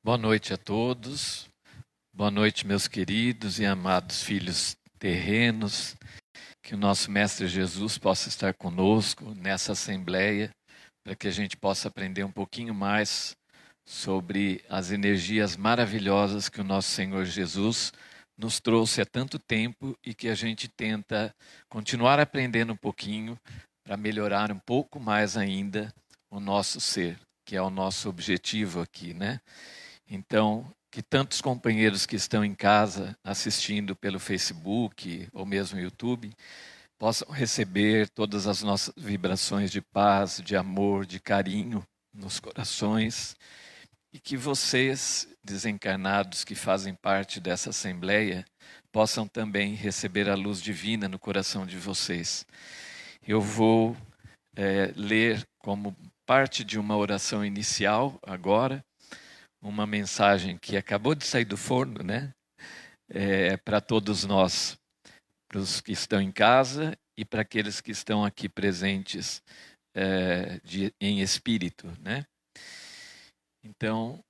Boa noite a todos, boa noite, meus queridos e amados filhos terrenos, que o nosso Mestre Jesus possa estar conosco nessa assembleia, para que a gente possa aprender um pouquinho mais sobre as energias maravilhosas que o nosso Senhor Jesus nos trouxe há tanto tempo e que a gente tenta continuar aprendendo um pouquinho para melhorar um pouco mais ainda o nosso ser, que é o nosso objetivo aqui, né? Então, que tantos companheiros que estão em casa assistindo pelo Facebook ou mesmo YouTube possam receber todas as nossas vibrações de paz, de amor, de carinho nos corações e que vocês, desencarnados que fazem parte dessa assembleia, possam também receber a luz divina no coração de vocês. Eu vou ler como parte de uma oração inicial agora, uma mensagem que acabou de sair do forno, né? Para todos nós, para os que estão em casa e para aqueles que estão aqui presentes em espírito, né? Então,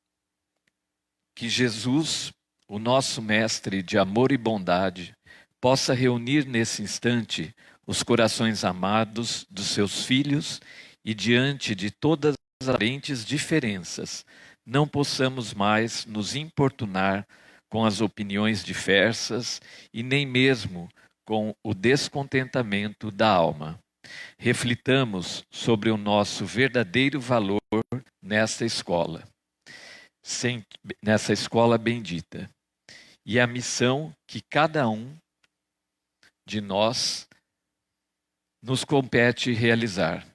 que Jesus, o nosso mestre de amor e bondade, possa reunir nesse instante os corações amados dos seus filhos e diante de todas as aparentes diferenças, não possamos mais nos importunar com as opiniões diversas e nem mesmo com o descontentamento da alma. Reflitamos sobre o nosso verdadeiro valor nesta escola bendita, e a missão que cada um de nós nos compete realizar.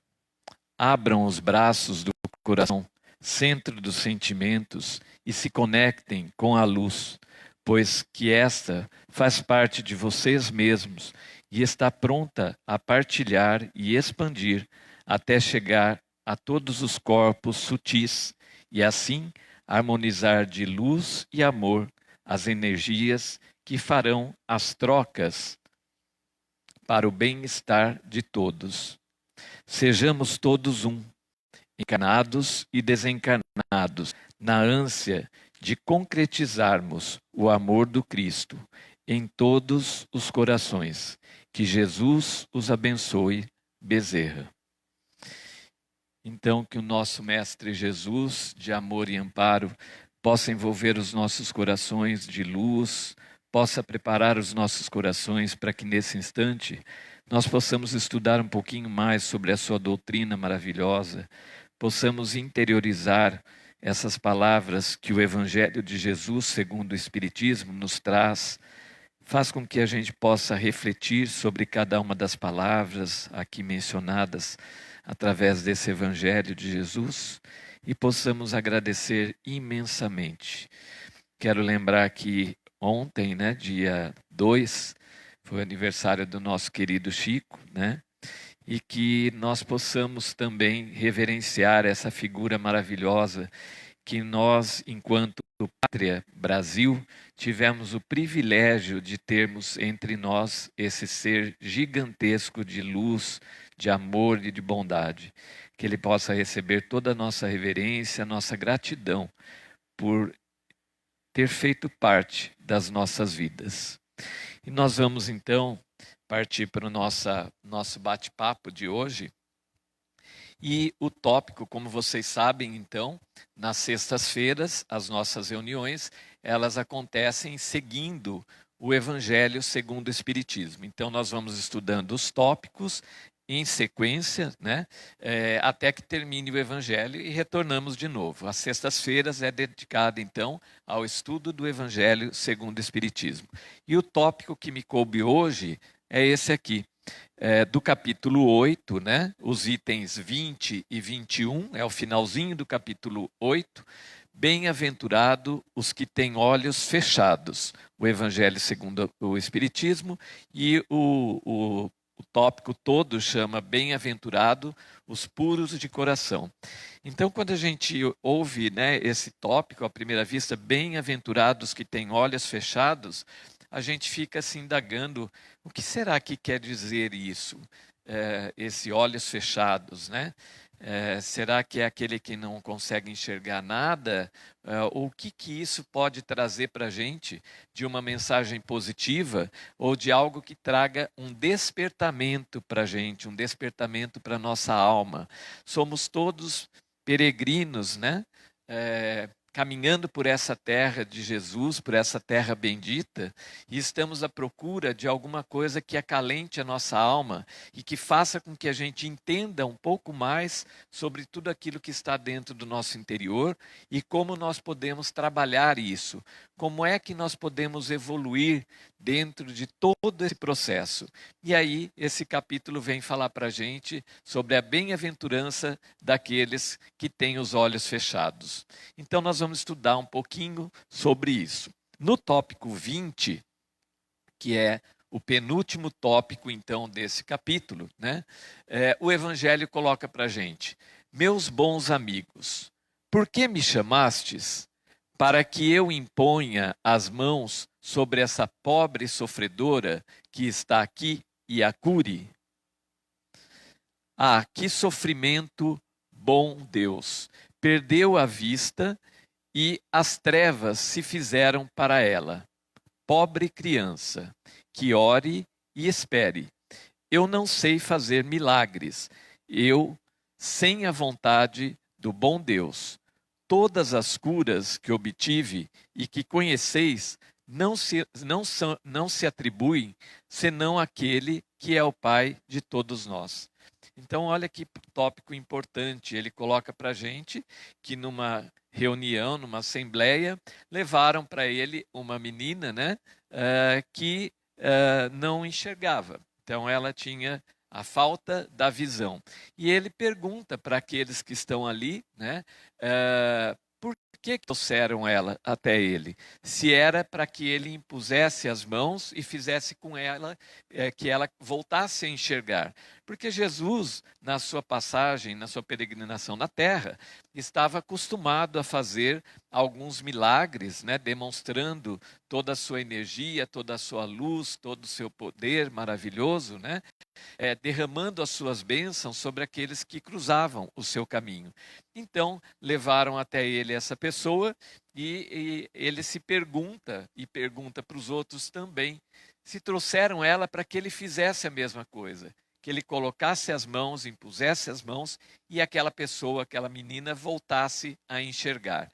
Abram os braços do coração, centro dos sentimentos, e se conectem com a luz, pois que esta faz parte de vocês mesmos e está pronta a partilhar e expandir até chegar a todos os corpos sutis e assim harmonizar de luz e amor as energias que farão as trocas para o bem-estar de todos. Sejamos todos um, encarnados e desencarnados, na ânsia de concretizarmos o amor do Cristo em todos os corações. Que Jesus os abençoe, Bezerra. Então, que o nosso Mestre Jesus, de amor e amparo, possa envolver os nossos corações de luz, possa preparar os nossos corações para que nesse instante nós possamos estudar um pouquinho mais sobre a sua doutrina maravilhosa, possamos interiorizar essas palavras que o Evangelho de Jesus, segundo o Espiritismo, nos traz. Faz com que a gente possa refletir sobre cada uma das palavras aqui mencionadas através desse Evangelho de Jesus e possamos agradecer imensamente. Quero lembrar que ontem, né, dia 2, foi o aniversário do nosso querido Chico, né? E que nós possamos também reverenciar essa figura maravilhosa que nós, enquanto Pátria Brasil, tivemos o privilégio de termos entre nós esse ser gigantesco de luz, de amor e de bondade. Que ele possa receber toda a nossa reverência, a nossa gratidão por ter feito parte das nossas vidas. E nós vamos então partir para o nosso bate-papo de hoje. E o tópico, como vocês sabem, então, nas sextas-feiras, as nossas reuniões, elas acontecem seguindo o Evangelho segundo o Espiritismo. Então, nós vamos estudando os tópicos em sequência, né, até que termine o Evangelho e retornamos de novo. As sextas-feiras é dedicada, então, ao estudo do Evangelho segundo o Espiritismo. E o tópico que me coube hoje é esse aqui. Do capítulo 8, né? Os itens 20 e 21, é o finalzinho do capítulo 8. Bem-aventurado os que têm olhos fechados, o Evangelho segundo o Espiritismo, e o tópico todo chama Bem-aventurado os puros de coração. Então, quando a gente ouve, né, esse tópico, à primeira vista, bem-aventurados que têm olhos fechados, a gente fica se indagando, o que será que quer dizer isso, esse olhos fechados, né? Será que é aquele que não consegue enxergar nada? O que isso pode trazer para a gente de uma mensagem positiva ou de algo que traga um despertamento para a gente, um despertamento para a nossa alma? Somos todos peregrinos, né? Caminhando por essa terra de Jesus, por essa terra bendita, e estamos à procura de alguma coisa que acalente a nossa alma e que faça com que a gente entenda um pouco mais sobre tudo aquilo que está dentro do nosso interior e como nós podemos trabalhar isso. Como é que nós podemos evoluir dentro de todo esse processo? E aí, esse capítulo vem falar para a gente sobre a bem-aventurança daqueles que têm os olhos fechados. Então, nós vamos estudar um pouquinho sobre isso. No tópico 20, que é o penúltimo tópico, então, desse capítulo, né? O Evangelho coloca para a gente: meus bons amigos, por que me chamastes? Para que eu imponha as mãos sobre essa pobre sofredora que está aqui e a cure? Ah, que sofrimento, bom Deus! Perdeu a vista e as trevas se fizeram para ela. Pobre criança, que ore e espere. Eu não sei fazer milagres. Eu, sem a vontade do bom Deus, todas as curas que obtive e que conheceis não se atribuem senão àquele que é o Pai de todos nós. Então, olha que tópico importante. Ele coloca para a gente que numa reunião, numa assembleia, levaram para ele uma menina, né, que não enxergava. Então, ela tinha a falta da visão. E ele pergunta para aqueles que estão ali, né, por que trouxeram ela até ele? Se era para que ele impusesse as mãos e fizesse com ela que ela voltasse a enxergar. Porque Jesus, na sua passagem, na sua peregrinação na terra, estava acostumado a fazer alguns milagres, né, demonstrando toda a sua energia, toda a sua luz, todo o seu poder maravilhoso, né, derramando as suas bênçãos sobre aqueles que cruzavam o seu caminho. Então, levaram até ele essa pessoa e ele se pergunta, e pergunta para os outros também, se trouxeram ela para que ele fizesse a mesma coisa, que ele colocasse as mãos, impusesse as mãos e aquela pessoa, aquela menina, voltasse a enxergar.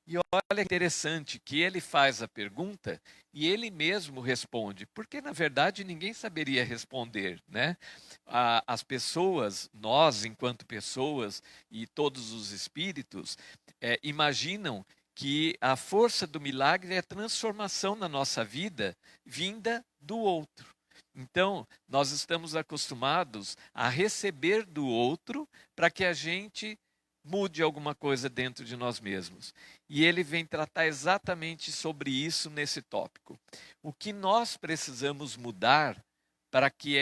E olha que interessante que ele faz a pergunta e ele mesmo responde, porque na verdade ninguém saberia responder, né? As pessoas, nós enquanto pessoas e todos os espíritos, imaginam que a força do milagre é a transformação na nossa vida vinda do outro. Então, nós estamos acostumados a receber do outro para que a gente mude alguma coisa dentro de nós mesmos. E ele vem tratar exatamente sobre isso nesse tópico. O que nós precisamos mudar para que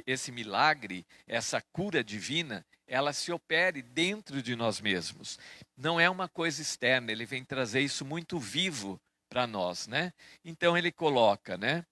esse milagre, essa cura divina, ela se opere dentro de nós mesmos. Não é uma coisa externa, ele vem trazer isso muito vivo para nós, né? Então ele coloca, né?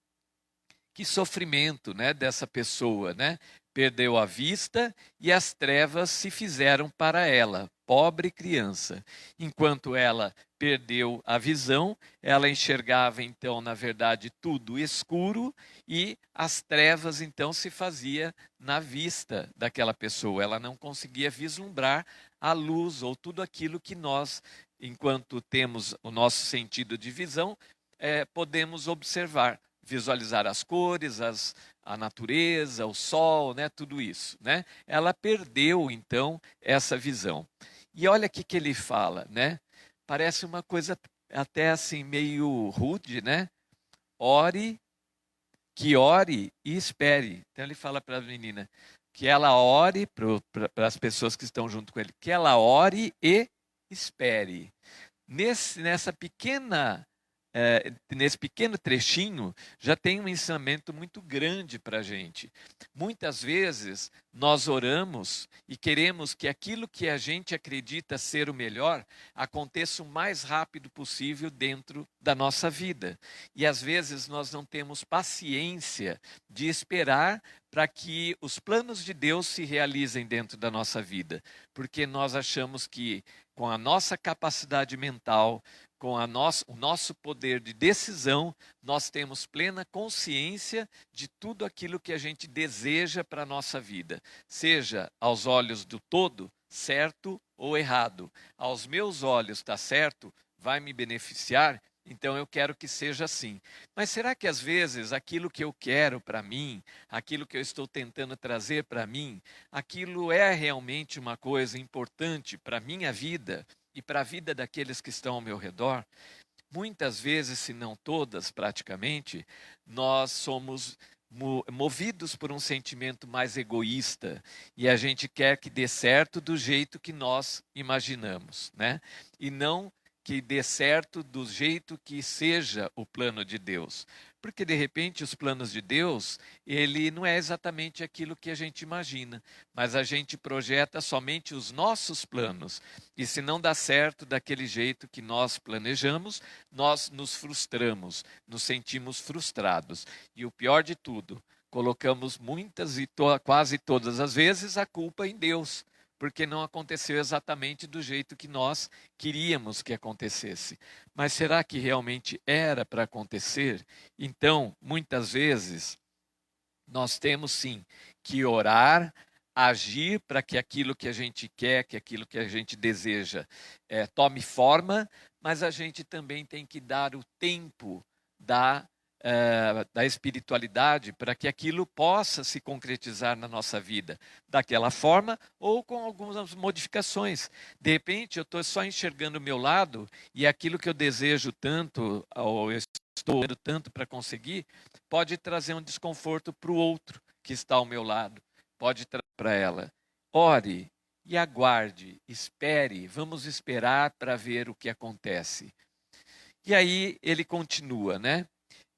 Que sofrimento, né, dessa pessoa, né? Perdeu a vista e as trevas se fizeram para ela, pobre criança. Enquanto ela perdeu a visão, ela enxergava então, na verdade, tudo escuro e as trevas então se fazia na vista daquela pessoa. Ela não conseguia vislumbrar a luz ou tudo aquilo que nós, enquanto temos o nosso sentido de visão, podemos observar, visualizar as cores, a natureza, o sol, né, tudo isso, né? Ela perdeu então essa visão. E olha o que ele fala, né? Parece uma coisa até assim meio rude, né? Ore, que ore e espere. Então ele fala para a menina que ela ore, para as pessoas que estão junto com ele, que ela ore e espere. Nessa nesse pequeno trechinho, já tem um ensinamento muito grande para a gente. Muitas vezes nós oramos e queremos que aquilo que a gente acredita ser o melhor aconteça o mais rápido possível dentro da nossa vida. E às vezes nós não temos paciência de esperar para que os planos de Deus se realizem dentro da nossa vida, porque nós achamos que com a nossa capacidade mental, com o nosso poder de decisão, nós temos plena consciência de tudo aquilo que a gente deseja para a nossa vida, seja aos olhos do todo, certo ou errado. Aos meus olhos está certo, vai me beneficiar, então eu quero que seja assim. Mas será que às vezes aquilo que eu quero para mim, aquilo que eu estou tentando trazer para mim, aquilo é realmente uma coisa importante para a minha vida e para a vida daqueles que estão ao meu redor? Muitas vezes, se não todas praticamente, nós somos movidos por um sentimento mais egoísta e a gente quer que dê certo do jeito que nós imaginamos, né? E não que dê certo do jeito que seja o plano de Deus. Porque de repente os planos de Deus, ele não é exatamente aquilo que a gente imagina, mas a gente projeta somente os nossos planos. E se não dá certo daquele jeito que nós planejamos, nós nos frustramos, nos sentimos frustrados. E o pior de tudo, colocamos muitas e quase todas as vezes a culpa em Deus, porque não aconteceu exatamente do jeito que nós queríamos que acontecesse. Mas será que realmente era para acontecer? Então, muitas vezes, nós temos sim que orar, agir para que aquilo que a gente quer, que aquilo que a gente deseja, tome forma, mas a gente também tem que dar o tempo da espiritualidade para que aquilo possa se concretizar na nossa vida daquela forma ou com algumas modificações. De repente, eu estou só enxergando o meu lado e aquilo que eu desejo tanto, ou eu estou orando tanto para conseguir, pode trazer um desconforto para o outro que está ao meu lado. Pode trazer para ela. Ore e aguarde, espere, vamos esperar para ver o que acontece. E aí ele continua, né?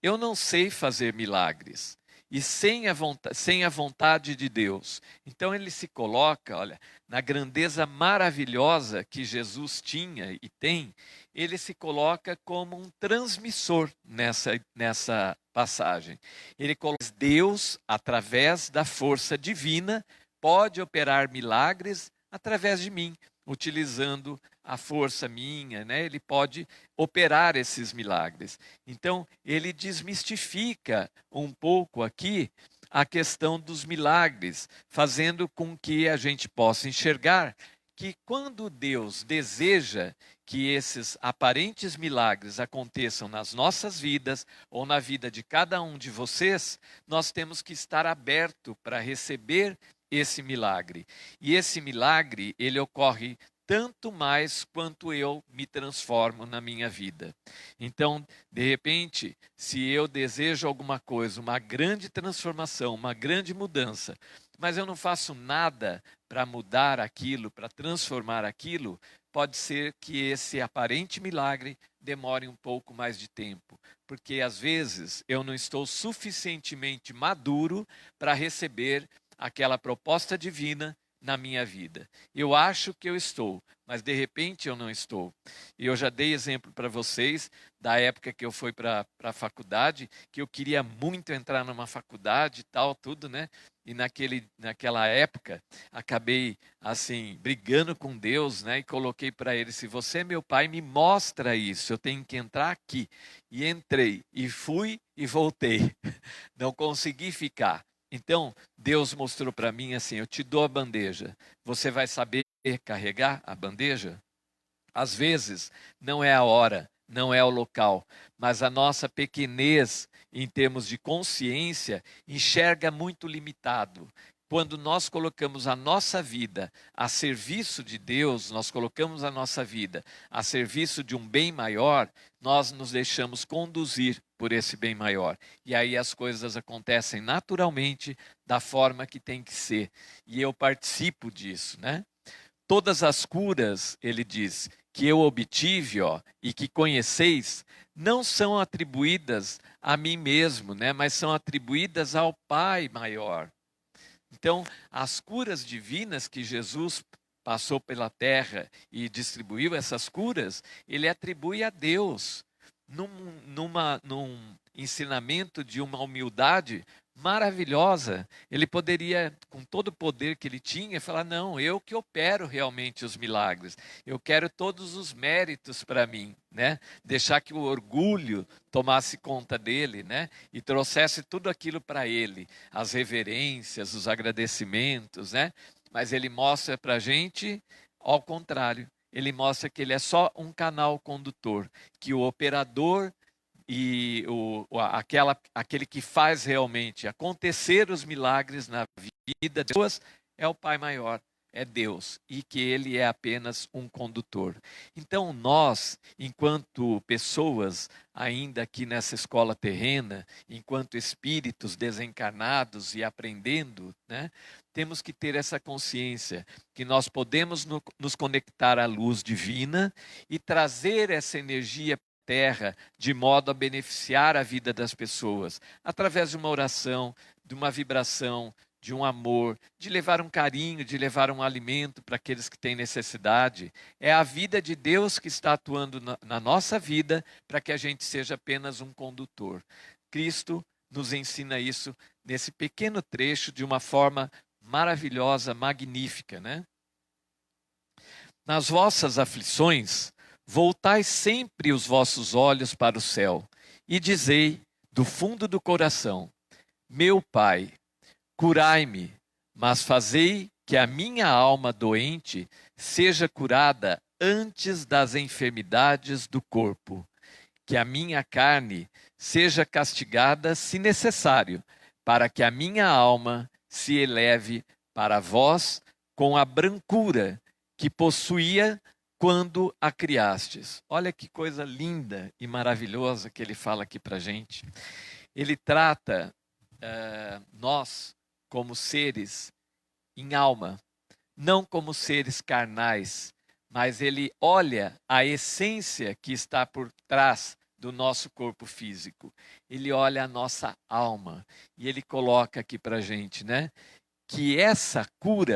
Eu não sei fazer milagres. E sem a vontade de Deus. Então ele se coloca, olha, na grandeza maravilhosa que Jesus tinha e tem, ele se coloca como um transmissor nessa passagem. Ele coloca Deus, através da força divina, pode operar milagres através de mim, utilizando a força minha, né? Ele pode operar esses milagres. Então, ele desmistifica um pouco aqui a questão dos milagres, fazendo com que a gente possa enxergar que quando Deus deseja que esses aparentes milagres aconteçam nas nossas vidas ou na vida de cada um de vocês, nós temos que estar aberto para receber esse milagre. E esse milagre, ele ocorre tanto mais quanto eu me transformo na minha vida. Então, de repente, se eu desejo alguma coisa, uma grande transformação, uma grande mudança, mas eu não faço nada para mudar aquilo, para transformar aquilo, pode ser que esse aparente milagre demore um pouco mais de tempo, porque às vezes eu não estou suficientemente maduro para receber aquela proposta divina na minha vida. Eu acho que eu estou, mas de repente eu não estou. E eu já dei exemplo para vocês da época que eu fui para a faculdade, que eu queria muito entrar numa faculdade e tal, tudo, né? E naquela época, acabei, assim, brigando com Deus, né? E coloquei para ele, se você é meu pai, me mostra isso, eu tenho que entrar aqui. E entrei, e fui e voltei. Não consegui ficar. Então, Deus mostrou para mim assim: eu te dou a bandeja, você vai saber carregar a bandeja? Às vezes, não é a hora, não é o local, mas a nossa pequenez em termos de consciência enxerga muito limitado. Quando nós colocamos a nossa vida a serviço de Deus, nós colocamos a nossa vida a serviço de um bem maior, nós nos deixamos conduzir por esse bem maior. E aí as coisas acontecem naturalmente da forma que tem que ser. E eu participo disso, né? Todas as curas, ele diz, que eu obtive, ó, e que conheceis, não são atribuídas a mim mesmo, né? Mas são atribuídas ao Pai maior. Então, as curas divinas que Jesus passou pela terra e distribuiu essas curas, ele atribui a Deus. num ensinamento de uma humildade maravilhosa. Ele poderia, com todo o poder que ele tinha, falar: não, eu que opero realmente os milagres, eu quero todos os méritos para mim, né? Deixar que o orgulho tomasse conta dele, né? E trouxesse tudo aquilo para ele, as reverências, os agradecimentos, né? Mas ele mostra para a gente ao contrário. Ele mostra que ele é só um canal condutor, que o operador e aquele que faz realmente acontecer os milagres na vida de pessoas é o Pai maior, é Deus, e que ele é apenas um condutor. Então nós, enquanto pessoas ainda aqui nessa escola terrena, enquanto espíritos desencarnados e aprendendo, né, temos que ter essa consciência que nós podemos nos conectar à luz divina e trazer essa energia terra, de modo a beneficiar a vida das pessoas, através de uma oração, de uma vibração, de um amor, de levar um carinho, de levar um alimento para aqueles que têm necessidade. É a vida de Deus que está atuando na nossa vida para que a gente seja apenas um condutor. Cristo nos ensina isso nesse pequeno trecho de uma forma maravilhosa, magnífica, né? Nas vossas aflições, voltai sempre os vossos olhos para o céu e dizei do fundo do coração: meu Pai, curai-me, mas fazei que a minha alma doente seja curada antes das enfermidades do corpo, que a minha carne seja castigada se necessário, para que a minha alma se eleve para vós com a brancura que possuía quando a criastes. Olha que coisa linda e maravilhosa que ele fala aqui para a gente. Ele trata nós como seres em alma, não como seres carnais, mas ele olha a essência que está por trás do nosso corpo físico. Ele olha a nossa alma e ele coloca aqui para a gente, né, que essa cura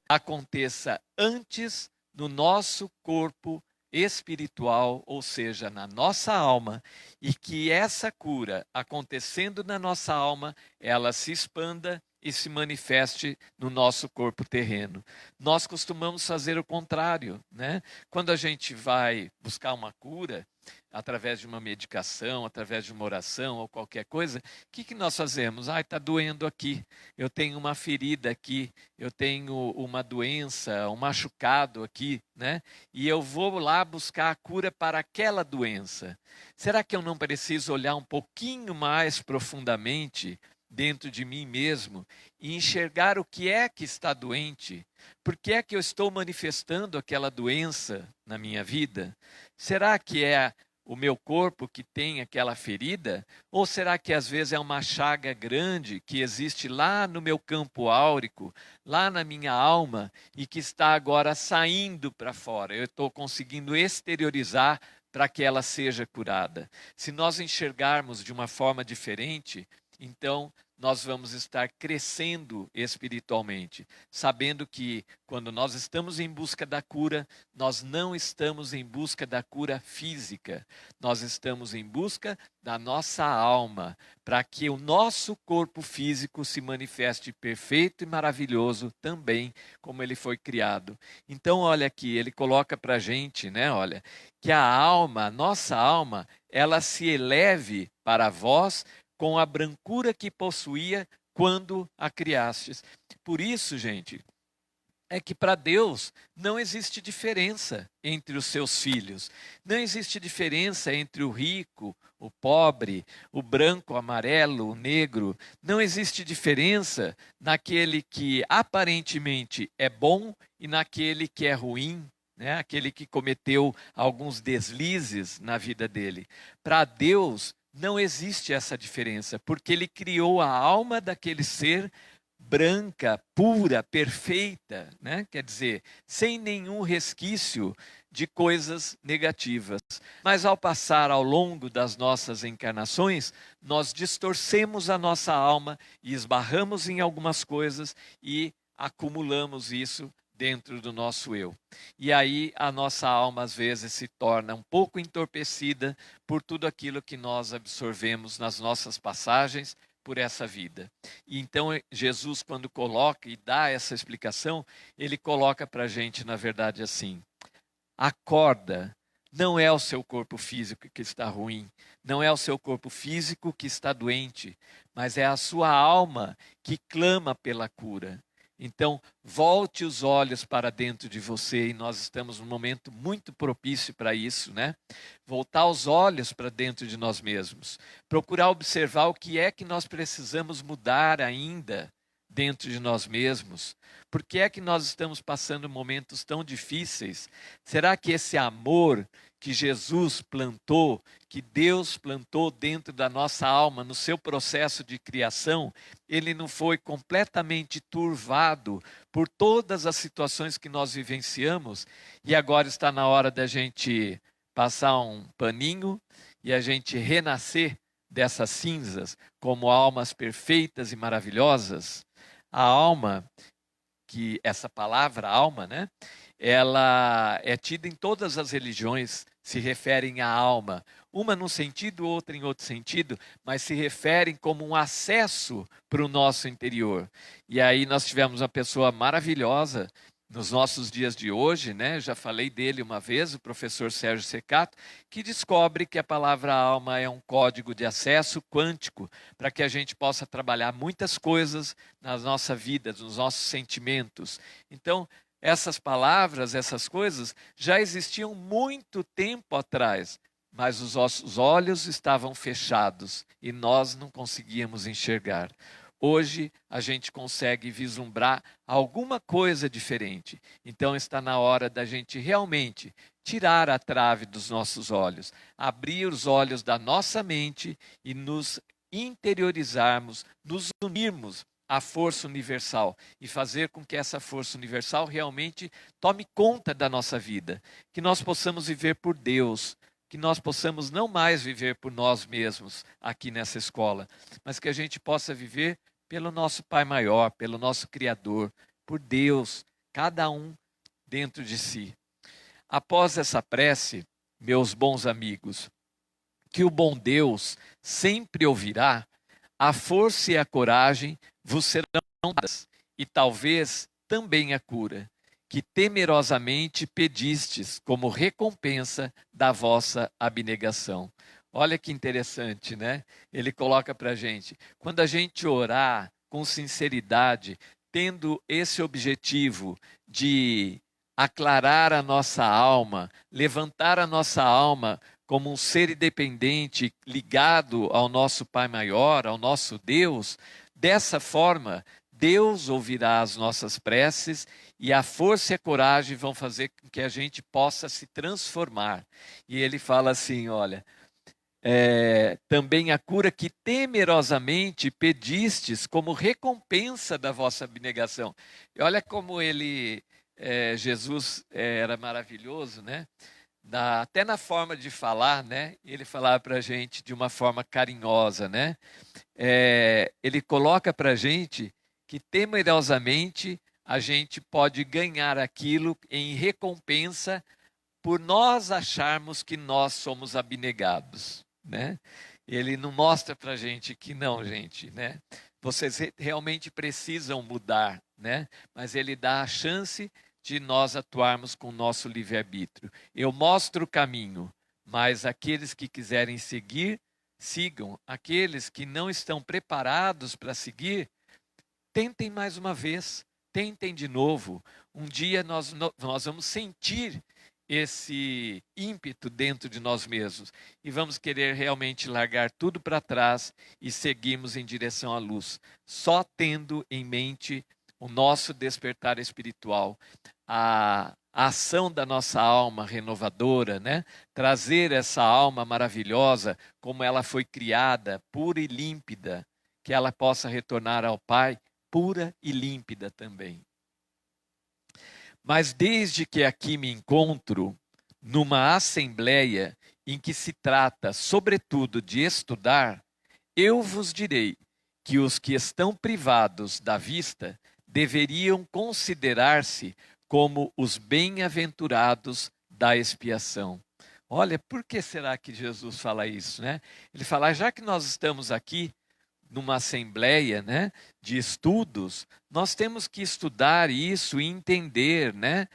aconteça antes no nosso corpo espiritual, ou seja, na nossa alma, e que essa cura acontecendo na nossa alma, ela se expanda e se manifeste no nosso corpo terreno. Nós costumamos fazer o contrário, né? Quando a gente vai buscar uma cura, através de uma medicação, através de uma oração ou qualquer coisa, o que nós fazemos? Está doendo aqui, eu tenho uma ferida aqui, eu tenho uma doença, um machucado aqui, né? E eu vou lá buscar a cura para aquela doença. Será que eu não preciso olhar um pouquinho mais profundamente dentro de mim mesmo e enxergar o que é que está doente? Por que é que eu estou manifestando aquela doença na minha vida? Será que é o meu corpo que tem aquela ferida? Ou será que às vezes é uma chaga grande que existe lá no meu campo áurico, lá na minha alma e que está agora saindo para fora? Eu estou conseguindo exteriorizar para que ela seja curada. Se nós enxergarmos de uma forma diferente, então nós vamos estar crescendo espiritualmente, sabendo que quando nós estamos em busca da cura, nós não estamos em busca da cura física, nós estamos em busca da nossa alma, para que o nosso corpo físico se manifeste perfeito e maravilhoso também, como ele foi criado. Então, olha aqui, ele coloca para a gente, né, olha, que a alma, a nossa alma, ela se eleve para vós com a brancura que possuía quando a criastes. Por isso, gente, é que para Deus não existe diferença entre os seus filhos. Não existe diferença entre o rico, o pobre, o branco, o amarelo, o negro. Não existe diferença naquele que aparentemente é bom e naquele que é ruim, né? Aquele que cometeu alguns deslizes na vida dele. Para Deus, não existe essa diferença, porque ele criou a alma daquele ser branca, pura, perfeita, né? Quer dizer, sem nenhum resquício de coisas negativas. Mas ao passar ao longo das nossas encarnações, nós distorcemos a nossa alma e esbarramos em algumas coisas e acumulamos isso dentro do nosso eu. E aí a nossa alma às vezes se torna um pouco entorpecida por tudo aquilo que nós absorvemos nas nossas passagens por essa vida. E então Jesus, quando coloca e dá essa explicação, ele coloca para a gente, na verdade, assim: acorda, não é o seu corpo físico que está ruim, não é o seu corpo físico que está doente, mas é a sua alma que clama pela cura. Então, volte os olhos para dentro de você, e nós estamos num momento muito propício para isso, né? Voltar os olhos para dentro de nós mesmos, procurar observar o que é que nós precisamos mudar ainda dentro de nós mesmos. Por que é que nós estamos passando momentos tão difíceis? Será que esse amor que Jesus plantou, que Deus plantou dentro da nossa alma, no seu processo de criação, ele não foi completamente turvado por todas as situações que nós vivenciamos? E agora está na hora da gente passar um paninho e a gente renascer dessas cinzas como almas perfeitas e maravilhosas? A alma, que essa palavra alma, né? Ela é tida em todas as religiões, se referem à alma. Uma num sentido, outra em outro sentido, mas se referem como um acesso para o nosso interior. E aí nós tivemos uma pessoa maravilhosa nos nossos dias de hoje, né? Já falei dele uma vez, o professor Sérgio Secato, que descobre que a palavra alma é um código de acesso quântico para que a gente possa trabalhar muitas coisas na nossa vida, nos nossos sentimentos. Então, essas palavras, essas coisas já existiam muito tempo atrás, mas os nossos olhos estavam fechados e nós não conseguíamos enxergar. Hoje a gente consegue vislumbrar alguma coisa diferente. Então está na hora da gente realmente tirar a trave dos nossos olhos, abrir os olhos da nossa mente e nos interiorizarmos, nos unirmos à força universal e fazer com que essa força universal realmente tome conta da nossa vida, que nós possamos viver por Deus, que nós possamos não mais viver por nós mesmos aqui nessa escola, mas que a gente possa viver pelo nosso Pai maior, pelo nosso Criador, por Deus, cada um dentro de si. Após essa prece, meus bons amigos, que o bom Deus sempre ouvirá, a força e a coragem vos serão dadas, e talvez também a cura, que temerosamente pedistes como recompensa da vossa abnegação. Olha que interessante, né? Ele coloca para a gente, quando a gente orar com sinceridade, tendo esse objetivo de aclarar a nossa alma, levantar a nossa alma como um ser independente, ligado ao nosso Pai maior, ao nosso Deus, dessa forma, Deus ouvirá as nossas preces e a força e a coragem vão fazer com que a gente possa se transformar. E ele fala assim, olha, também a cura que temerosamente pedistes como recompensa da vossa abnegação. E olha como Jesus era maravilhoso, né? Até na forma de falar, né? Ele falava para a gente de uma forma carinhosa, né? Ele coloca para a gente que temerosamente a gente pode ganhar aquilo em recompensa por nós acharmos que nós somos abnegados, né? Ele não mostra para a gente que não, gente, né? Vocês realmente precisam mudar, né? Mas ele dá a chance de nós atuarmos com o nosso livre-arbítrio. Eu mostro o caminho, mas aqueles que quiserem seguir, sigam. Aqueles que não estão preparados para seguir, tentem mais uma vez, tentem de novo. Um dia nós vamos sentir esse ímpeto dentro de nós mesmos e vamos querer realmente largar tudo para trás e seguirmos em direção à luz, só tendo em mente o nosso despertar espiritual, a ação da nossa alma renovadora, né? Trazer essa alma maravilhosa, como ela foi criada, pura e límpida, que ela possa retornar ao Pai, pura e límpida também. Mas desde que aqui me encontro, numa assembleia em que se trata, sobretudo, de estudar, eu vos direi que os que estão privados da vista deveriam considerar-se como os bem-aventurados da expiação. Olha, por que será que Jesus fala isso, né? Ele fala, já que nós estamos aqui numa assembleia, né, de estudos, nós temos que estudar isso e entender, né,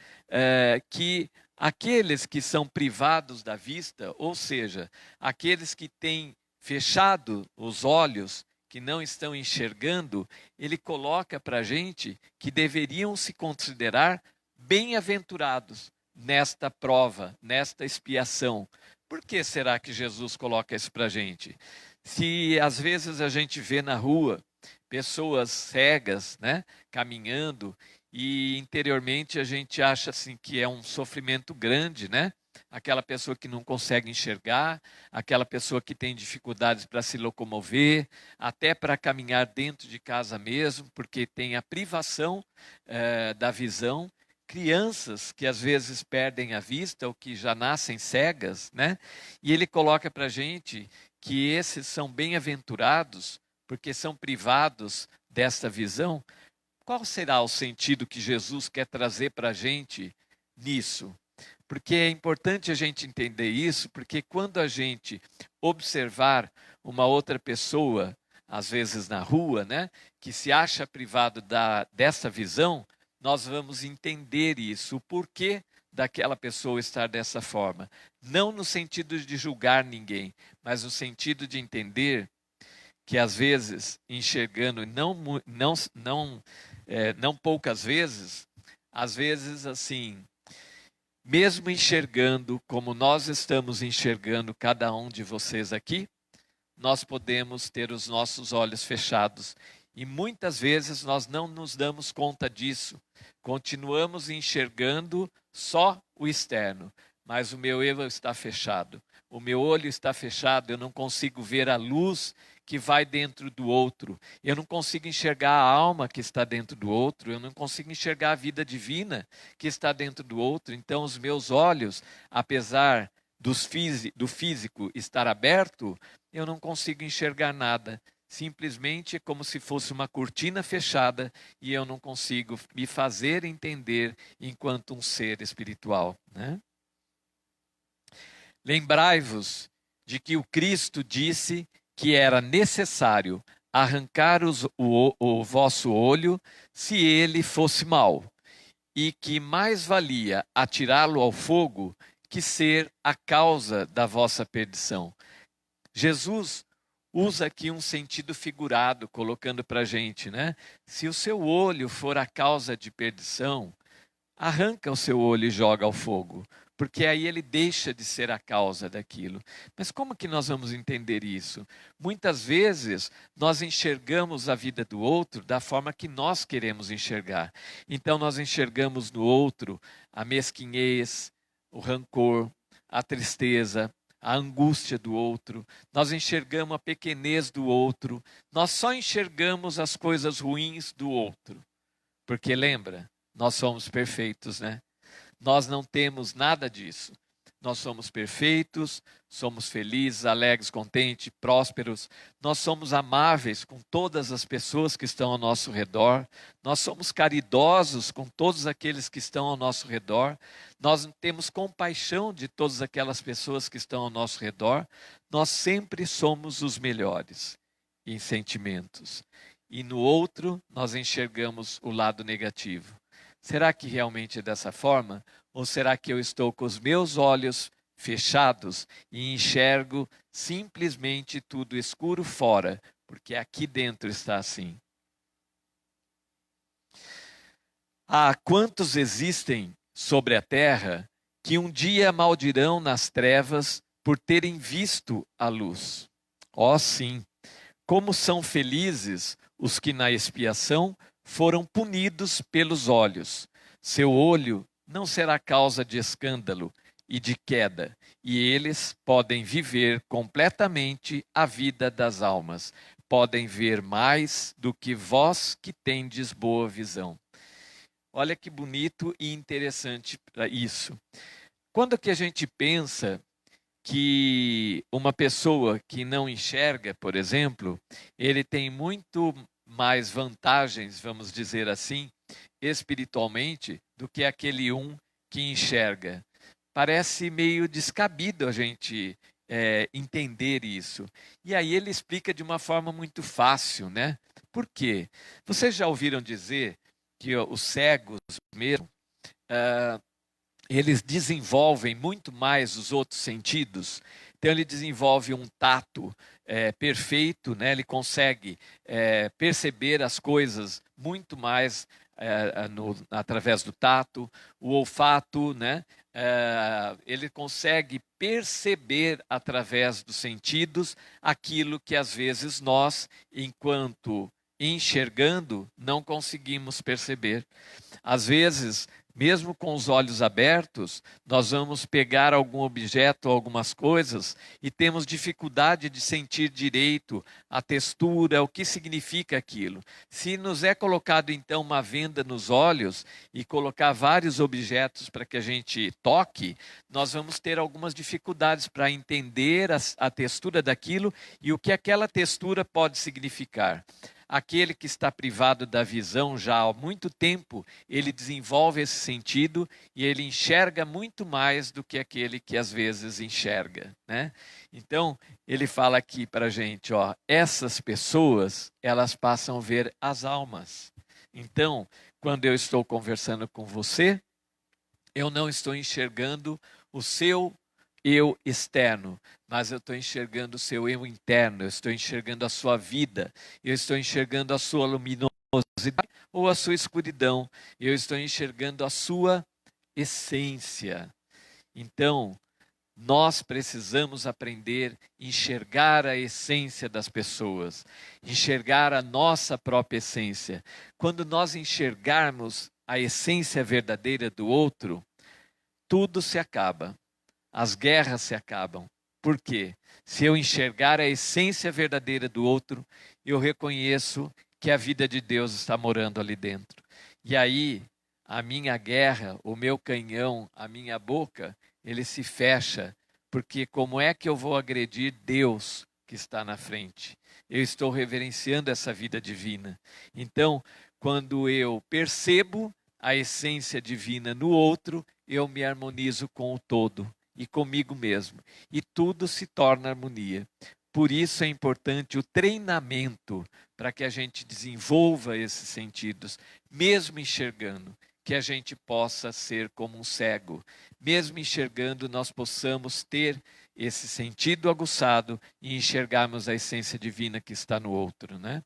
que aqueles que são privados da vista, ou seja, aqueles que têm fechado os olhos, que não estão enxergando, ele coloca para a gente que deveriam se considerar bem-aventurados nesta prova, nesta expiação. Por que será que Jesus coloca isso para a gente? Se às vezes a gente vê na rua pessoas cegas, né, caminhando, e interiormente a gente acha assim que é um sofrimento grande, né? Aquela pessoa que não consegue enxergar, aquela pessoa que tem dificuldades para se locomover, até para caminhar dentro de casa mesmo, porque tem a privação da visão. Crianças que às vezes perdem a vista ou que já nascem cegas, né? E ele coloca para a gente que esses são bem-aventurados porque são privados desta visão. Qual será o sentido que Jesus quer trazer para a gente nisso? Porque é importante a gente entender isso, porque quando a gente observar uma outra pessoa, às vezes na rua, né, que se acha privado dessa visão, nós vamos entender isso, o porquê daquela pessoa estar dessa forma. Não no sentido de julgar ninguém, mas no sentido de entender que às vezes, enxergando, não poucas vezes, às vezes assim, mesmo enxergando como nós estamos enxergando cada um de vocês aqui, nós podemos ter os nossos olhos fechados. E muitas vezes nós não nos damos conta disso. Continuamos enxergando só o externo, mas o meu eu está fechado. O meu olho está fechado, eu não consigo ver a luz que vai dentro do outro. Eu não consigo enxergar a alma que está dentro do outro, eu não consigo enxergar a vida divina que está dentro do outro. Então os meus olhos, apesar do físico estar aberto, eu não consigo enxergar nada. Simplesmente é como se fosse uma cortina fechada e eu não consigo me fazer entender enquanto um ser espiritual, né? Lembrai-vos de que o Cristo disse que era necessário arrancar o vosso olho se ele fosse mau, e que mais valia atirá-lo ao fogo que ser a causa da vossa perdição. Jesus usa aqui um sentido figurado, colocando para a gente, né? Se o seu olho for a causa de perdição, arranca o seu olho e joga ao fogo, porque aí ele deixa de ser a causa daquilo. Mas como que nós vamos entender isso? Muitas vezes nós enxergamos a vida do outro da forma que nós queremos enxergar. Então nós enxergamos no outro a mesquinhez, o rancor, a tristeza, a angústia do outro, nós enxergamos a pequenez do outro, nós só enxergamos as coisas ruins do outro. Porque lembra, nós somos perfeitos, né? Nós não temos nada disso. Nós somos perfeitos, somos felizes, alegres, contentes, prósperos. Nós somos amáveis com todas as pessoas que estão ao nosso redor. Nós somos caridosos com todos aqueles que estão ao nosso redor. Nós temos compaixão de todas aquelas pessoas que estão ao nosso redor. Nós sempre somos os melhores em sentimentos. E no outro, nós enxergamos o lado negativo. Será que realmente é dessa forma? Ou será que eu estou com os meus olhos fechados e enxergo simplesmente tudo escuro fora, porque aqui dentro está assim? Quantos existem sobre a terra que um dia maldirão nas trevas por terem visto a luz? Ó sim, como são felizes os que na expiação foram punidos pelos olhos. Seu olho não será causa de escândalo e de queda, e eles podem viver completamente a vida das almas. Podem ver mais do que vós que tendes boa visão. Olha que bonito e interessante isso. Quando que a gente pensa que uma pessoa que não enxerga, por exemplo, ele tem muito mais vantagens, vamos dizer assim, espiritualmente, do que aquele um que enxerga. Parece meio descabido a gente entender isso. E aí ele explica de uma forma muito fácil, né? Por quê? Vocês já ouviram dizer que os cegos mesmo, eles desenvolvem muito mais os outros sentidos. Então ele desenvolve um tato perfeito, né? Ele consegue perceber as coisas muito mais através do tato, o olfato, né? Ele consegue perceber através dos sentidos aquilo que às vezes nós, enquanto enxergando, não conseguimos perceber. Às vezes, mesmo com os olhos abertos, nós vamos pegar algum objeto, algumas coisas, e temos dificuldade de sentir direito a textura, o que significa aquilo. Se nos é colocado então uma venda nos olhos e colocar vários objetos para que a gente toque, nós vamos ter algumas dificuldades para entender a textura daquilo e o que aquela textura pode significar. Aquele que está privado da visão já há muito tempo, ele desenvolve esse sentido e ele enxerga muito mais do que aquele que às vezes enxerga, né? Então, ele fala aqui para a gente, ó, essas pessoas, elas passam a ver as almas. Então, quando eu estou conversando com você, eu não estou enxergando o seu eu externo, mas eu estou enxergando o seu eu interno, eu estou enxergando a sua vida, eu estou enxergando a sua luminosidade ou a sua escuridão, eu estou enxergando a sua essência. Então, nós precisamos aprender a enxergar a essência das pessoas, enxergar a nossa própria essência. Quando nós enxergarmos a essência verdadeira do outro, tudo se acaba. As guerras se acabam. Por quê? Se eu enxergar a essência verdadeira do outro, eu reconheço que a vida de Deus está morando ali dentro. E aí, a minha guerra, o meu canhão, a minha boca, ele se fecha. Porque como é que eu vou agredir Deus que está na frente? Eu estou reverenciando essa vida divina. Então, quando eu percebo a essência divina no outro, eu me harmonizo com o todo e comigo mesmo. E tudo se torna harmonia. Por isso é importante o treinamento para que a gente desenvolva esses sentidos, mesmo enxergando, que a gente possa ser como um cego. Mesmo enxergando, nós possamos ter esse sentido aguçado e enxergarmos a essência divina que está no outro, né?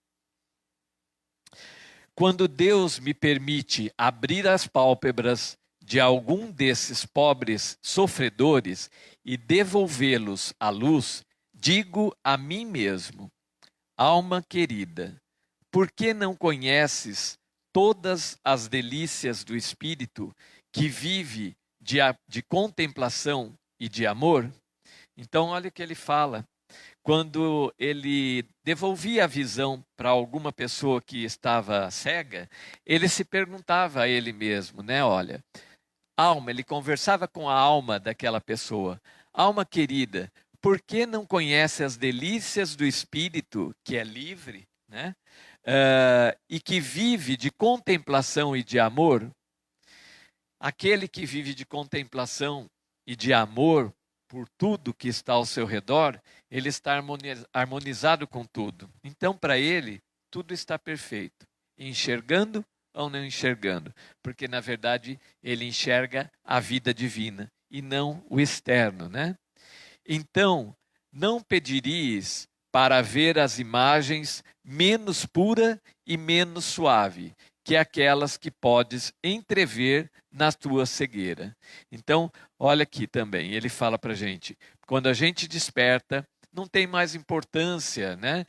Quando Deus me permite abrir as pálpebras de algum desses pobres sofredores e devolvê-los à luz, digo a mim mesmo: alma querida, por que não conheces todas as delícias do Espírito que vive de contemplação e de amor? Então, olha o que ele fala. Quando ele devolvia a visão para alguma pessoa que estava cega, ele se perguntava a ele mesmo, né? Olha, alma, ele conversava com a alma daquela pessoa. Alma querida, por que não conhece as delícias do Espírito, que é livre, né? E que vive de contemplação e de amor? Aquele que vive de contemplação e de amor por tudo que está ao seu redor, ele está harmonizado com tudo. Então, para ele, tudo está perfeito. Enxergando ou não enxergando, porque na verdade ele enxerga a vida divina e não o externo, né? Então, não pediries para ver as imagens menos pura e menos suave que aquelas que podes entrever na tua cegueira. Então, olha aqui também, ele fala para a gente, quando a gente desperta, não tem mais importância, né?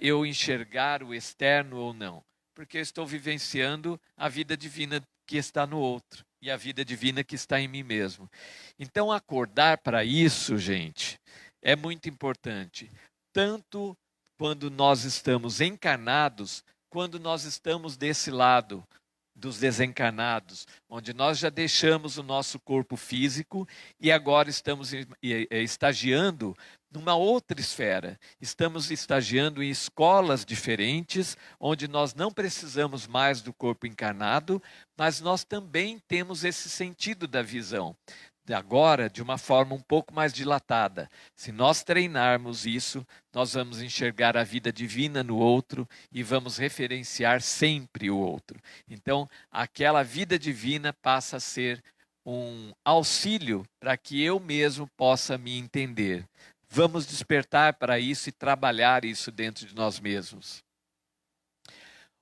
Eu enxergar o externo ou não, porque eu estou vivenciando a vida divina que está no outro e a vida divina que está em mim mesmo. Então, acordar para isso, gente, é muito importante. Tanto quando nós estamos encarnados, quando nós estamos desse lado, dos desencarnados, onde nós já deixamos o nosso corpo físico e agora estamos estagiando numa outra esfera. Estamos estagiando em escolas diferentes, onde nós não precisamos mais do corpo encarnado, mas nós também temos esse sentido da visão. Agora, de uma forma um pouco mais dilatada. Se nós treinarmos isso, nós vamos enxergar a vida divina no outro e vamos referenciar sempre o outro. Então, aquela vida divina passa a ser um auxílio para que eu mesmo possa me entender. Vamos despertar para isso e trabalhar isso dentro de nós mesmos.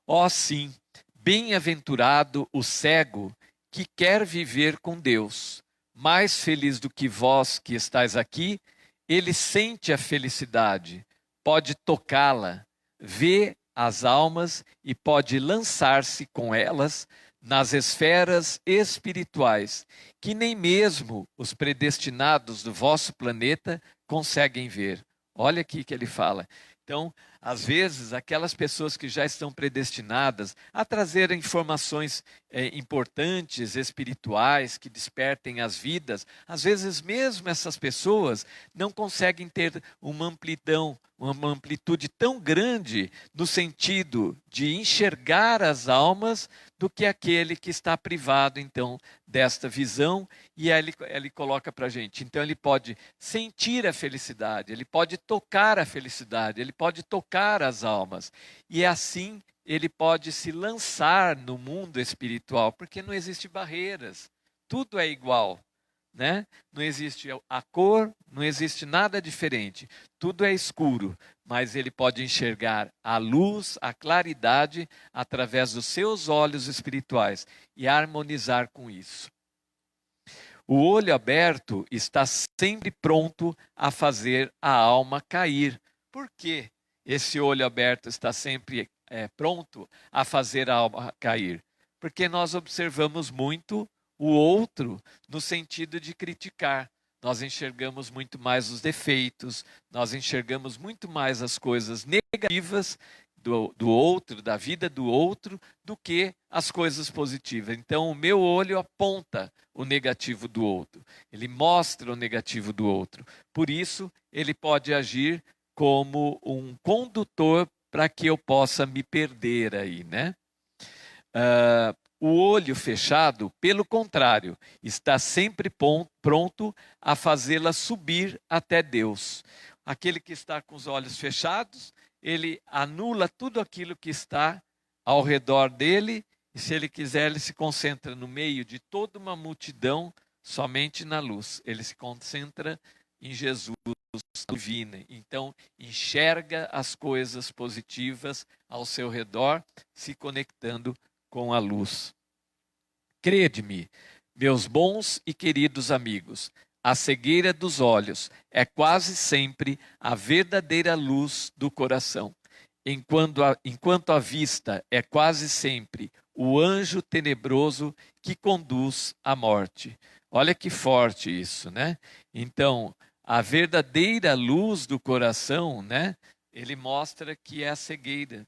Ó sim, bem-aventurado o cego que quer viver com Deus. Mais feliz do que vós que estáis aqui, ele sente a felicidade, pode tocá-la, vê as almas e pode lançar-se com elas nas esferas espirituais, que nem mesmo os predestinados do vosso planeta conseguem ver. Olha aqui que ele fala. Então, às vezes, aquelas pessoas que já estão predestinadas a trazer informações importantes, espirituais, que despertem as vidas, às vezes mesmo essas pessoas não conseguem ter uma amplitude tão grande no sentido de enxergar as almas do que aquele que está privado, então, desta visão. E aí ele coloca para a gente. Então, ele pode sentir a felicidade, ele pode tocar a felicidade, ele pode tocar as almas. E assim, ele pode se lançar no mundo espiritual, porque não existe barreiras. Tudo é igual, né? Não existe a cor, não existe nada diferente. Tudo é escuro, mas ele pode enxergar a luz, a claridade, através dos seus olhos espirituais e harmonizar com isso. O olho aberto está sempre pronto a fazer a alma cair. Por quê? Esse olho aberto está sempre pronto a fazer a alma cair? Porque nós observamos muito o outro no sentido de criticar. Nós enxergamos muito mais os defeitos, nós enxergamos muito mais as coisas negativas do outro, da vida do outro, do que as coisas positivas. Então, o meu olho aponta o negativo do outro, ele mostra o negativo do outro. Por isso, ele pode agir como um condutor para que eu possa me perder aí, né? O olho fechado, pelo contrário, está sempre pronto a fazê-la subir até Deus. Aquele que está com os olhos fechados, ele anula tudo aquilo que está ao redor dele, e se ele quiser, ele se concentra no meio de toda uma multidão, somente na luz. Ele se concentra em Jesus divina. Então, enxerga as coisas positivas ao seu redor, se conectando com a luz. Crede-me, meus bons e queridos amigos, a cegueira dos olhos é quase sempre a verdadeira luz do coração, enquanto a vista é quase sempre o anjo tenebroso que conduz à morte. Olha que forte isso, né? Então, a verdadeira luz do coração, né? Ele mostra que é a cegueira.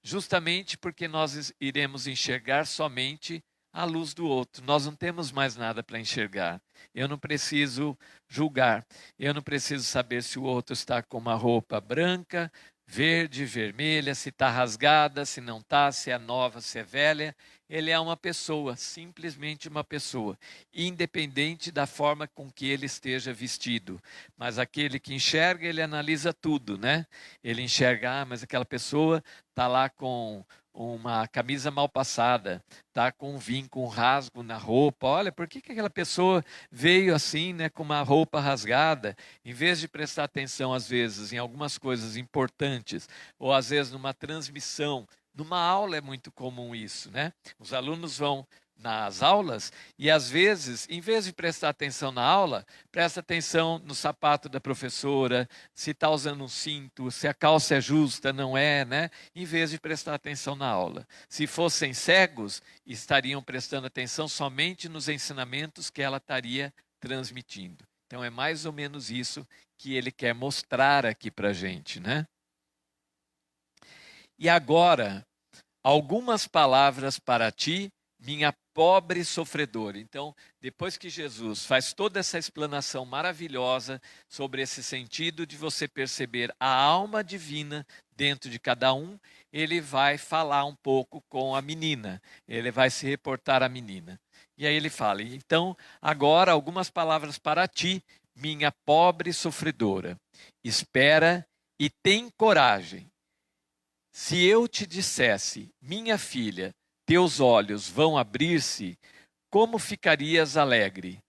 Justamente porque nós iremos enxergar somente a luz do outro. Nós não temos mais nada para enxergar. Eu não preciso julgar. Eu não preciso saber se o outro está com uma roupa branca, verde, vermelha, se está rasgada, se não está, se é nova, se é velha. Ele é uma pessoa, simplesmente uma pessoa, independente da forma com que ele esteja vestido. Mas aquele que enxerga, ele analisa tudo, né? Ele enxerga, mas aquela pessoa está lá com uma camisa mal passada, está com um vinco, um rasgo na roupa. Olha, por que aquela pessoa veio assim, né, com uma roupa rasgada? Em vez de prestar atenção, às vezes, em algumas coisas importantes, ou às vezes numa transmissão, numa aula é muito comum isso, né? Os alunos vão nas aulas e às vezes, em vez de prestar atenção na aula, presta atenção no sapato da professora, se está usando um cinto, se a calça é justa, não é, né? Em vez de prestar atenção na aula. Se fossem cegos, estariam prestando atenção somente nos ensinamentos que ela estaria transmitindo. Então é mais ou menos isso que ele quer mostrar aqui para a gente, né? E agora, algumas palavras para ti minha pobre sofredora. Então, depois que Jesus faz toda essa explanação maravilhosa sobre esse sentido de você perceber a alma divina dentro de cada um, ele vai falar um pouco com a menina, ele vai se reportar à menina. E aí ele fala, então, agora algumas palavras para ti, minha pobre sofredora. Espera e tem coragem. Se eu te dissesse, minha filha, teus olhos vão abrir-se, como ficarias alegre?